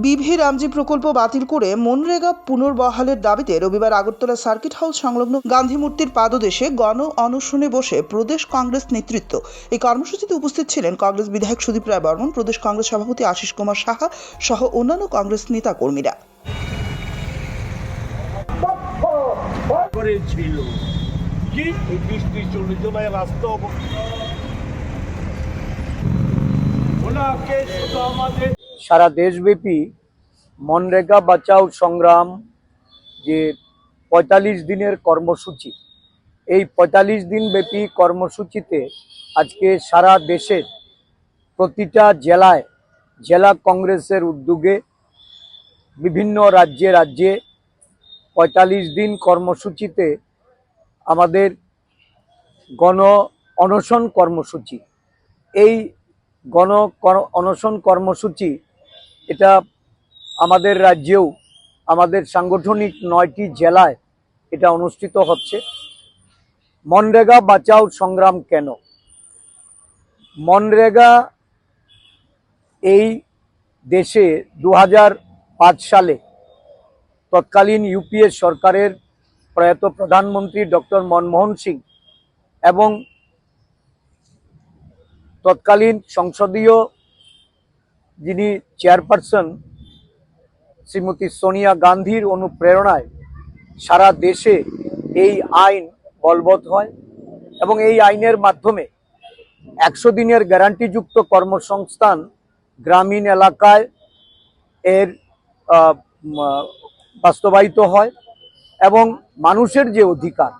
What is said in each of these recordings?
বিভি রামজি প্রকল্প বাতিল করে মনরেগা পুনর্বহালের দাবিতে রবিবার আগরতলা সার্কিট হাউস সংলগ্ন গান্ধী মূর্তির পাদদেশে গণ অনশনে বসে প্রদেশ কংগ্রেস নেতৃত্ব। এই কর্মসূচিতে উপস্থিত ছিলেন কংগ্রেস বিধায়ক সুদীপ রায় বর্মন, প্রদেশ কংগ্রেস সভাপতি আশিস কুমার সাহা সহ অন্যান্য কংগ্রেস নেতা কর্মীরা। সারা দেশব্যাপী মনরেগা বাঁচাও সংগ্রাম যে ৪৫ দিনের কর্মসূচি, এই ৪৫ দিন ব্যাপী কর্মসূচিতে আজকে সারা দেশের প্রতিটা জেলায় জেলা কংগ্রেসের উদ্যোগে বিভিন্ন রাজ্যে রাজ্যে ৪৫ দিন কর্মসূচিতে আমাদের গণ অনশন কর্মসূচি, এই গণ অনশন কর্মসূচি এটা আমাদের রাজ্যেও আমাদের সাংগঠনিক ৯টি জেলায় এটা অনুষ্ঠিত হচ্ছে। মনরেগা বাঁচাও সংগ্রাম কেন? মনরেগা এই দেশে ২০০৫ সালে তৎকালীন ইউপিএ সরকারের প্রয়াত প্রধানমন্ত্রী ডক্টর মনমোহন সিং এবং তৎকালীন সংসদীয় যিনি চেয়ারপারসন শ্রীমতী সোনিয়া গান্ধীর অনুপ্রেরণায় সারা দেশে এই আইন বলবৎ হয় এবং এই আইনের মাধ্যমে ১০০ দিনের গ্যারান্টিযুক্ত কর্মসংস্থান গ্রামীণ এলাকায় এর বাস্তবায়িত হয় এবং মানুষের যে অধিকার,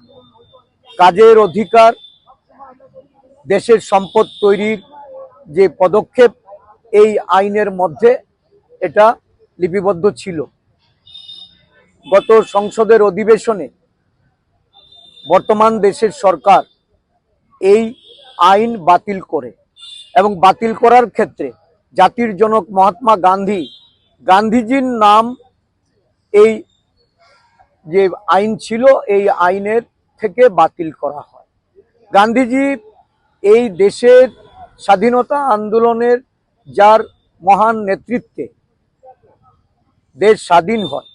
কাজের অধিকার, দেশের সম্পদ তৈরির যে পদক্ষেপ এই আইনের মধ্যে এটা লিপিবদ্ধ ছিল। গত সংসদের অধিবেশনে বর্তমান দেশের সরকার এই আইন বাতিল করে এবং বাতিল করার ক্ষেত্রে জাতির জনক মহাত্মা গান্ধীজির নাম এই যে আইন ছিল এই আইনের থেকে বাতিল করা হয়। গান্ধীজি এই দেশের স্বাধীনতা আন্দোলনের যার মহান নেতৃত্বে দেশ স্বাধীন হয়,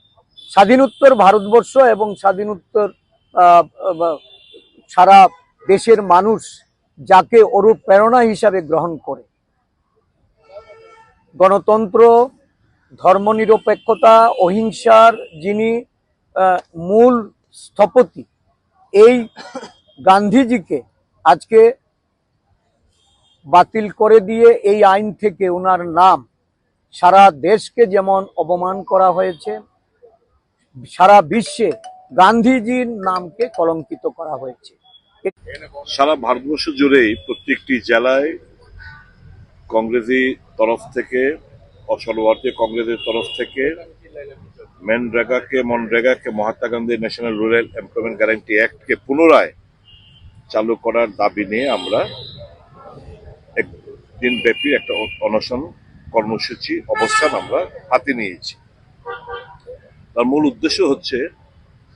স্বাধীনোত্তর ভারতবর্ষ এবং স্বাধীনোত্তর সারা দেশের মানুষ যাকে অনুপ্রেরণা হিসাবে গ্রহণ করে, গণতন্ত্র, ধর্মনিরপেক্ষতা, অহিংসার যিনি মূল স্থপতি, এই গান্ধীজিকে আজকে বাতিল করে দিয়ে এই আইন থেকে ওনার নাম সারা দেশকে যেমন অপমান করা হয়েছে, সারা বিশ্বে গান্ধীজির নামকে কলঙ্কিত করা হয়েছে। সারা ভারতবর্ষ জুড়েই প্রত্যেকটি জেলায় কংগ্রেসের তরফ থেকে, সর্বভারতীয় কংগ্রেসের তরফ থেকে মনরেগাকে Mahatma Gandhi national rural employment guarantee অ্যাক্টকে পুনরায় চালু করার দাবি নিয়ে আমরা একদিন ব্যাপী একটা অনশন কর্মসূচি অবস্থান আমরা হাতে নিয়েছি। তার মূল উদ্দেশ্য হচ্ছে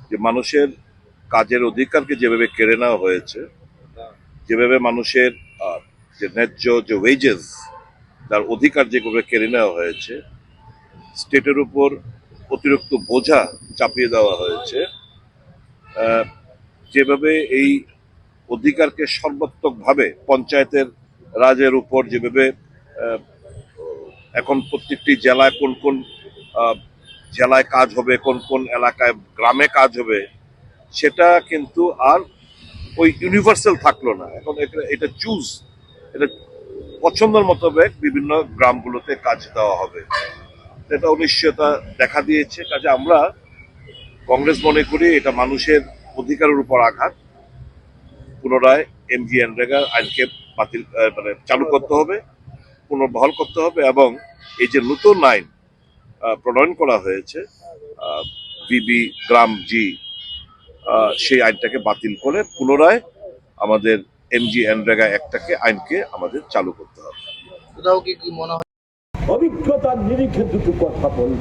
যে মানুষের কাজের অধিকারকে যেভাবে কেড়ে নেওয়া হয়েছে, যেভাবে মানুষের যে ন্যায্য যে ওয়েজেস, তার অধিকার যেভাবে কেড়ে নেওয়া হয়েছে, স্টেটের উপর অতিরিক্ত বোঝা চাপিয়ে দেওয়া হয়েছে, যেভাবে এই অধিকারকে সর্বাত্মকভাবে পঞ্চায়েতের রাজের উপর যেভাবে এখন প্রত্যেকটি জেলায় কোন কোন জেলায় কাজ হবে, কোন কোন এলাকায় গ্রামে কাজ হবে, সেটা কিন্তু আর ওই ইউনিভার্সাল থাকলো না। এখন এটা এটা পছন্দের মোতাবেক বিভিন্ন গ্রামগুলোতে কাজ দেওয়া হবে। এটা অনিশ্চয়তা দেখা দিয়েছে। কাজে আমরা কংগ্রেস মনে করি এটা মানুষের অধিকারের উপর আঘাত। পুনরায় এমজিএনরেগা আইনকে চালু করতে হবে, পুনর্বহাল করতে হবে এবং এই যে নতুন আইন প্রণয়ন করা হয়েছে বিবি গ্রাম জি, সেই আইনটাকে বাতিল করে পুনরায় আমাদের এমজিএনরেগা আইনকে আমাদের চালু করতে হবে। অভিজ্ঞতার নিরিখে দুটো কথা বলবো।